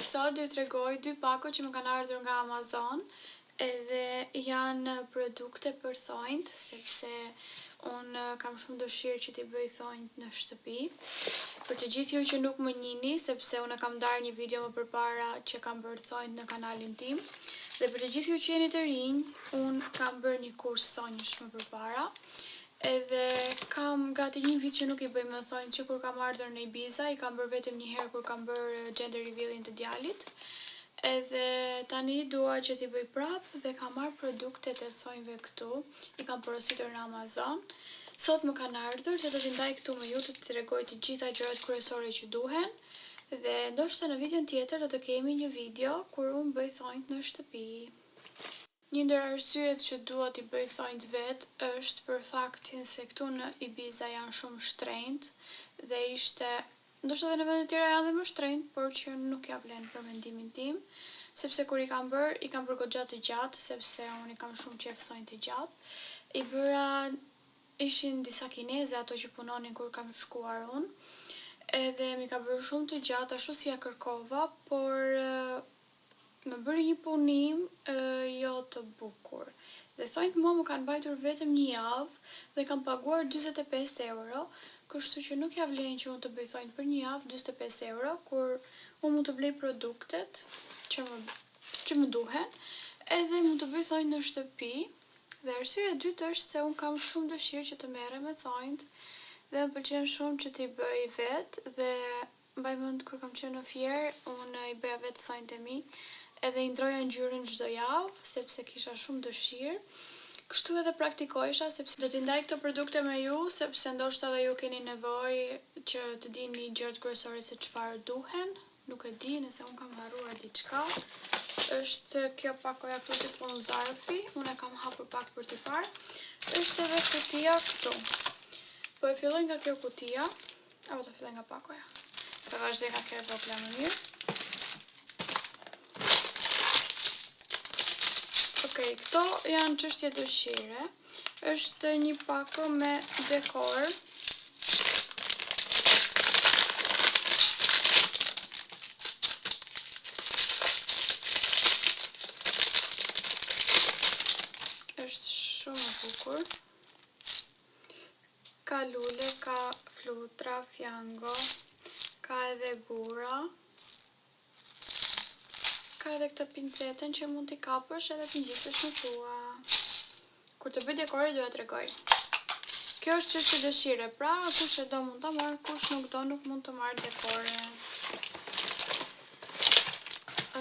Sot do t'ju tregoj dy pako që më kanë ardhur nga Amazon, edhe janë produkte për thonjt, sepse unë kam shumë dëshirë që t'i bëj thonjt në shtëpi. Për të gjithë ju që nuk më njihni, sepse unë kam ndarë një video më përpara që kam bërë thonjt në kanalin tim, dhe për të gjithë ju që jeni të rinj, unë kam bërë një kurs thonjsh më përpara. Edhe kam gati një vit që nuk i bëj më thonjt, që kur kam ardhur në Ibiza, i kam bërë vetëm një herë kur kam bërë gender revealin të djalit. Edhe tani dua që t'i bëj prap dhe kam marrë produktet e thonjve këtu, i kam porositur në Amazon. Sot më kanë ardhur dhe do t'i ndaj këtu me ju të tregoj të gjitha gjërat kryesore që duhen. Dhe ndoshta në videon tjetër do të kemi një video kur unë bëj thonjt në shtëpi. Një ndër arsyet që dua t'i bëj thonjt vet është për faktin se këtu në Ibiza janë shumë shtrenjtë dhe ishte, ndoshta edhe në vende tjera janë dhe më shtrenjtë, por që nuk ja vlen për mendimin tim, sepse kur i kam bërë goxha të gjatë, sepse unë i kam shumë qef thonjt të gjatë. I bëra, ishin disa kineze ato që punonin kur kam shkuar unë, edhe mi ka bërë shumë të gjatë, ashtu si ja kërkova, por më bëri një punim jo të bukur. Dhe thonjt mua më kanë mbajtur vetëm një javë dhe kam paguar 45 euro, kështu që nuk ja vlen që unë të bëj thonjt për një javë 45 euro, kur unë mund të blej produktet që më duhen, edhe mund të bëj thonjt në shtëpi. Dhe arsyeja e dytë është se unë kam shumë dëshirë që të merrem me thonjt dhe më pëlqen shumë që t'i bëj vet, dhe mbaj mend kur kam qenë në Fier, unë i bëja vetë thonjt e mi, edhe i ndroja ngjyrën çdo javë, sepse kisha shumë dëshirë. Kështu edhe praktikoisha, sepse do t'i ndaj këto produkte me ju, sepse ndoshta edhe ju keni nevojë që të dini gjërat kryesore se çfarë duhen. Nuk e di, nëse unë kam harruar diçka. Është kjo pakoja këtu si pun zarfi, unë e kam hapur pak për t'i parë. Është edhe kutia këtu. Po e filloj nga kjo kutia, apo të filloj nga pakoja. Të vazhdoj nga kjo e vogla më mirë. Okej, këto janë çështje dëshire. Është një pako me dekor. Është shumë e bukur. Ka lule, ka flutra, fjango, ka edhe gura. Ka edhe këtë pincetën që mund t'i kapësh edhe t'i ngjitësh në tua. Kur të bëj dekori do ja tregoj. Kjo është çështje dëshire, pra kush e do mund ta marrë, kush nuk do nuk mund të marrë dekore.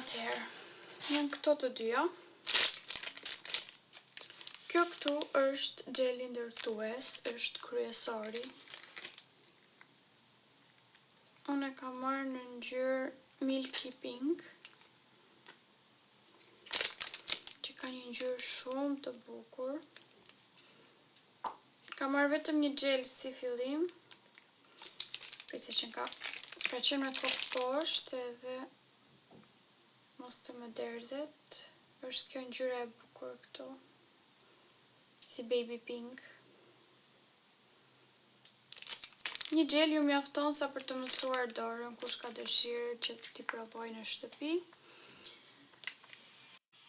Atëherë, janë këto të dyja. Kjo këtu është gjeli ndërtues, është kryesori. Unë e kam marrë në ngjyrë milky pink. Ka një ngjyrë shumë të bukur. Ka marrë vetëm një gjel si fillim. Prisje që ka qenë me kokë poshtë edhe mos të më derdhet. Është kjo ngjyra e bukur këtu. Si baby pink. Një gjel ju mjafton sa për të mësuar dorën, kush ka dëshirë që t'i provoj në shtëpi.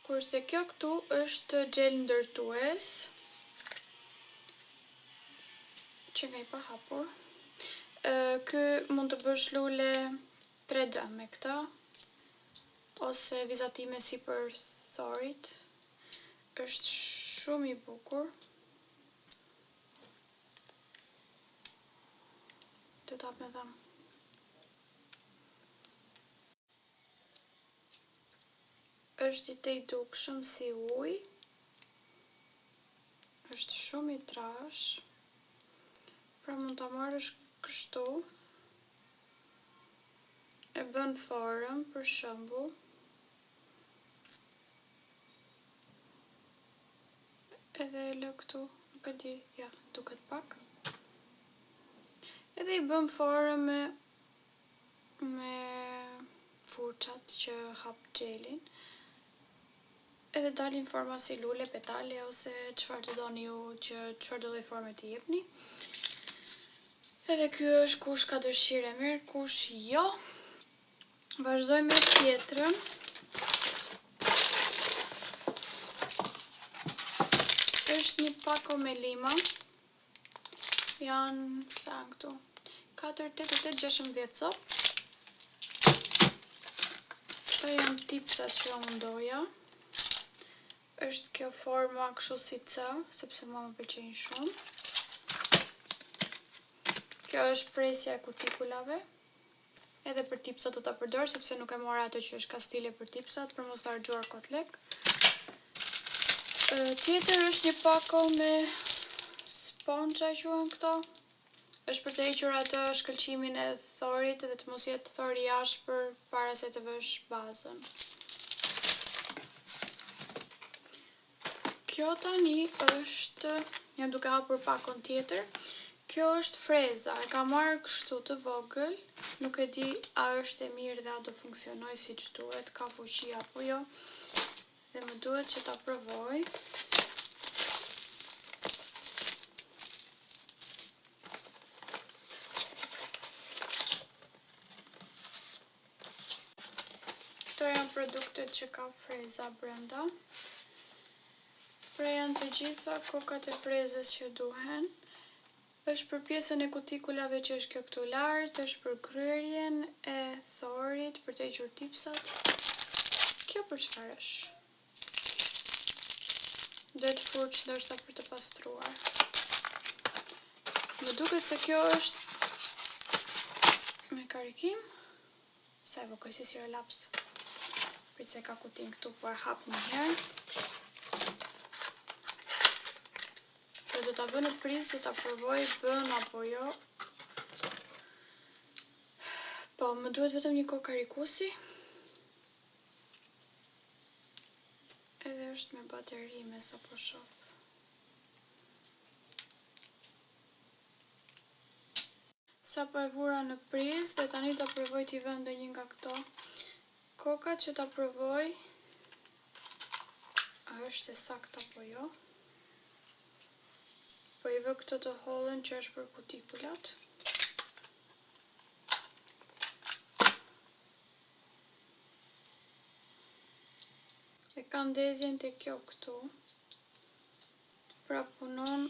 Kurse kjo këtu është gjel ndërtues, që nga i pa hapur. Ky mund të bësh lule 3D me këta, ose vizatime si për thorit. Është shumë i bukur. Do t'hap me dham. Është i të i dukshëm si ujë. Është shumë i trash. Pra mund ta marrësh kështu. E bën forëm, për shembull. Edhe e lë këtu, nuk e di, ja, duket pak. Edhe i bën forëm me furçat që hap gjelin. Edhe dalin forma si lule, petale, ose çfarë të doni ju që çfarë do lloj forme t'i jepni. Edhe ky është kush ka dëshirë mirë, kush jo. Vazhdoj me tjetrën. Është një pako me lima. Janë, sa në këtu, 4, 8, 8, 16 copë. Këto janë tipsat që unë ndoja. Është kjo forma kështu si C, sepse mua më pëlqejnë shumë. Kjo është presja e kutikulave. Edhe për tipsat do ta përdor, sepse nuk e mora atë që është kastile për tipsat, për mos harxuar kot lek. Tjetër është një pako me sponxa quhen këto. Është për të hequr atë shkëlqimin e thorit edhe të mos jetë thori i ashpër para se të vësh bazën. Kjo tani është, jam duke hapur pakon tjetër. Kjo është freza, e ka marrë kështu të vogël, nuk e di a është e mirë dhe a do funksionoj siç duhet, ka fuqi apo jo. Dhe më duhet që ta provoj. Këto janë produktet që ka freza brenda. Pra janë të gjitha kokat e frezës që duhen. Është për pjesën e kutikulave që është kjo këtu lart, është për kryerjen e thorit, për të hequr tipsat. Kjo për çfarë është? Duhet furç ndoshta për të pastruar. Më duket se kjo është me karikim. Sa e vogël si laps. Prit se ka kutin këtu, po e hap një herë. Do ta vë në prizë që ta provoj bën apo jo. Po, më duhet vetëm një kokë karikusi. Edhe është me bateri me sa po shoh. Sa po e vura në prizë dhe tani ta provoj t'i vë ndonjë nga këto. Kokat që ta provoj, a është e saktë apo jo? Po i vë këtë të hollën që është për kutikulat. E ka ndezjen të kjo këtu. Pra punon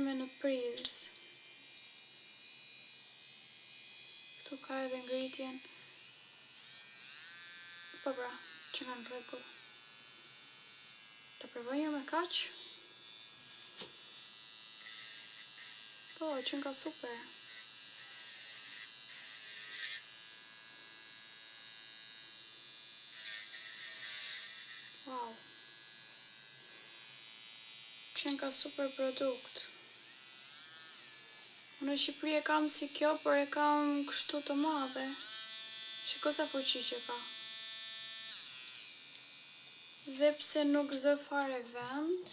me në prizë. Këtu ka edhe ngritjen. Po pra, që kanë rregull. Të provoj një me kaq. Po, që nga super. Wow. Që nga super produkt. Unë në Shqipëri e kam si kjo, por e kam kështu të madhe. Shiko sa fuqi që ka. Dhe pse nuk zë fare vend.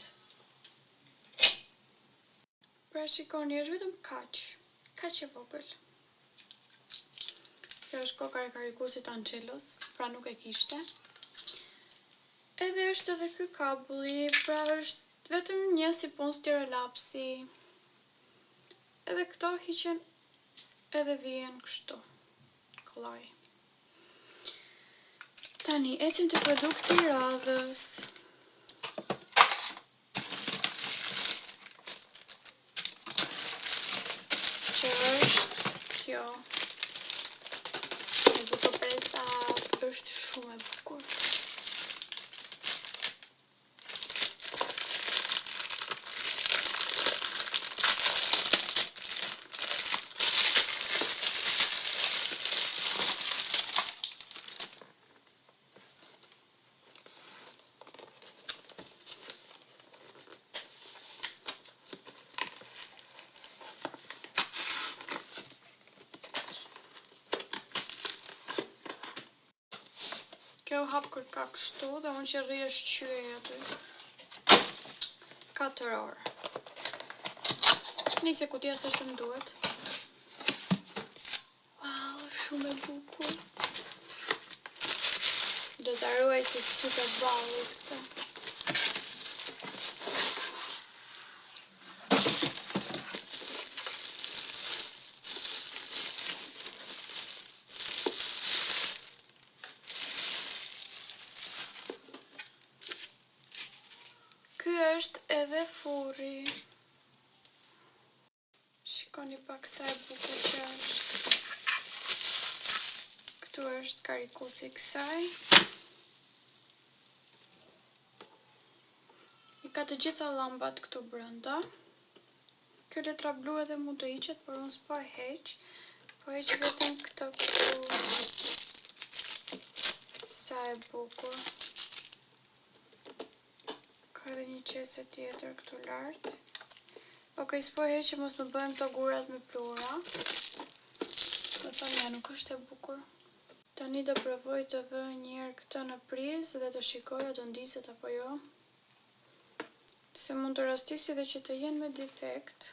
Pra shikoni, është vetëm kaq e vogël. Kjo është koka e karikusit Ancelos, pra nuk e kishte. Edhe është edhe ky kabulli, pra është vetëm një si pun stirolapsi. Edhe këto hiqen edhe vijen kështu. Kollaj. Tani, ecim të produkti i radhës. Që është kjo. E zëto presa është shumë e bukur. Kjo hap kërka kështu dhe unë që rri është qyej aty 4 orë. Nisi kutia së më duhet. Wow, shumë e bukur. Do të ruaj si sytë e ballit këta. është edhe furri. Shikoni pak sa e bukur që është. Këtu është karikusi kësaj. I ka të gjitha llambat këtu brenda. Kjo letra blu edhe mund të hiqet, por unë s'po e heq. Po heq vetëm këto këtu. Sa e bukur. Ka edhe një qese tjetër këtu lart. Okej, s'po e heq që mos më bëjmë këto gurat me plura. Do thënë ja, nuk është e bukur. Tani do provoj të vë njëherë këtë në prizë dhe të shikoj a do ndiset apo jo. Se mund të rastisi dhe që të jenë me defekt.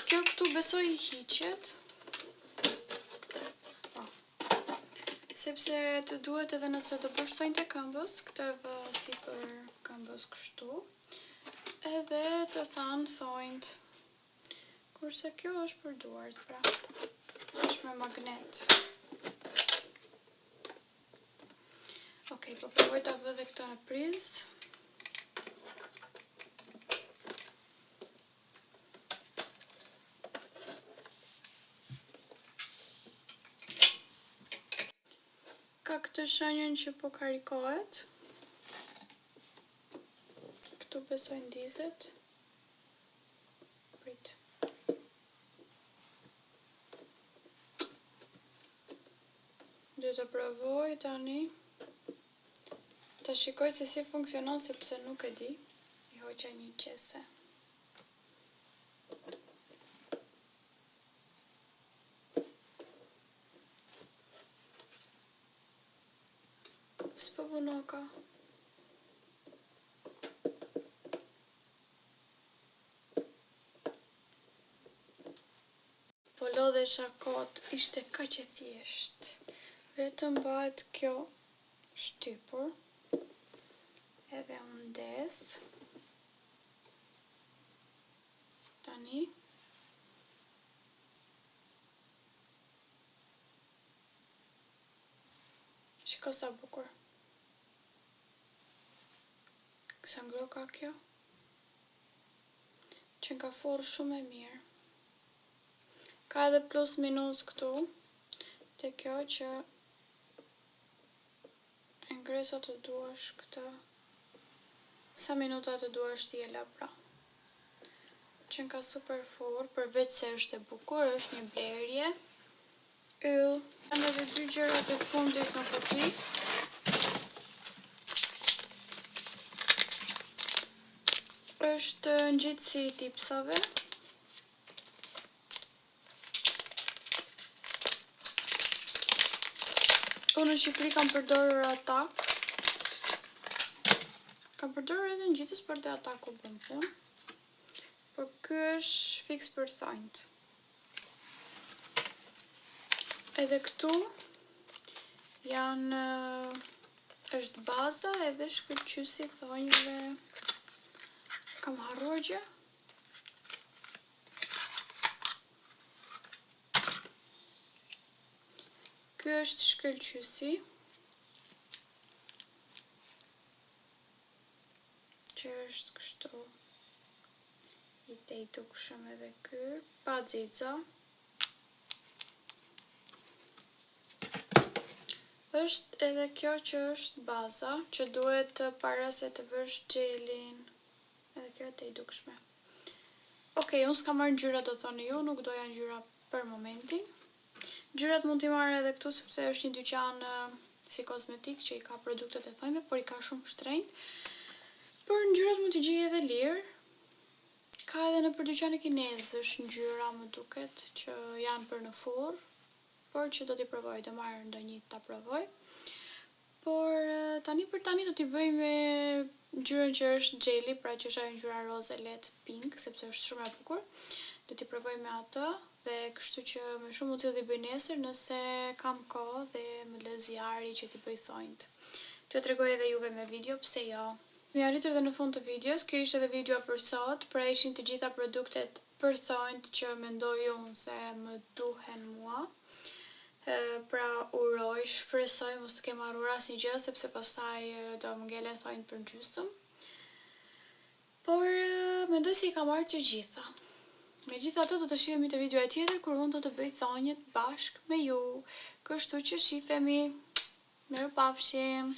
Kjo këtu besoj I hiqet. Sepse të duhet edhe nëse të përshtojnë të këmbës, këtë e vë si për këmbës kështu. Edhe të thanë thojnë. Kurse kjo është për duart, pra. është me magnet. Okej, po provoj ta vë dhe këto në prizë. Ka këtë shenjën që po karikohet. Këtu besoj ndizet. Prit. Dhe të provoj tani. Ta shikoj se si funksionon sepse nuk e di. I hoqa një qese. S'po punoka. Po lodhesha kot, ishte kaq e thjesht. Vetëm bëhet kjo shtypur. Edhe unë ndes. Tani. Shiko sa bukur. Sa ngro ka kjo? Që nga forë shumë e mirë. Ka edhe plus minus këtu. Te kjo që e ngresa të duash këta. Sa minuta të duash t'jela pra. Që nga super forë, përveç se është e bukur, është një blerje. Yll. Kanë edhe 2 gjërat e fundit në kuti. Është ngjitësi I tipsave. Unë në Shqipëri kam përdorur Atak. Kam përdorur edhe ngjitës për te Ataku bën punë. Por ky është fix për thonjt. Edhe këtu janë është baza edhe shkëlqyesi thonjve. Kam harruar gjë. Ky është shkëlqyesi. Që është kështu. I te I dukshëm edhe ky. Pa xixa. Është edhe kjo që është baza, që duhet para se të vësh gjelin. Edhe kjo te I dukshme. Okej, unë s'kam marrë ngjyra do thoni ju, nuk doja ngjyra për momentin. Ngjyrat mund t'i marrë edhe këtu sepse është një dyqan si kozmetik që I ka produktet e thonjve, por I ka shumë shtrenjtë. Por ngjyrat mund t'i gjej edhe lirë. Ka edhe në për dyqane kinezësh ngjyra më duket që janë për në furr, por që do t'i provoj, do marrë ndonjë ta provoj. Por tani për tani do t'i bëj me ngjyrën që është gjeli, pra që është ngjyra roze let pink, sepse është shumë e bukur. Do t'i provoj me atë dhe kështu që me shumë mundësi do t'i bëj nesër nëse kam kohë dhe më lë zjarri që t'i bëj thonjt. T'ju tregoj edhe juve me video, pse jo. Mi arritur dhe në fund të videos, kjo ishte edhe videoa për sot, pra ishin të gjitha produktet për thonjt që mendoj unë se më duhen mua. Pra uroj, shpresoj mos të kem harruar asnjë gjë sepse pastaj do më ngelen thonjtë për gjysmë. Por mendoj se i kam marrë të gjitha. Megjithatë do të shihemi te videoja tjetër kur unë do të bëj thonjët bashkë me ju. Kështu që shifemi. Mirupafshim.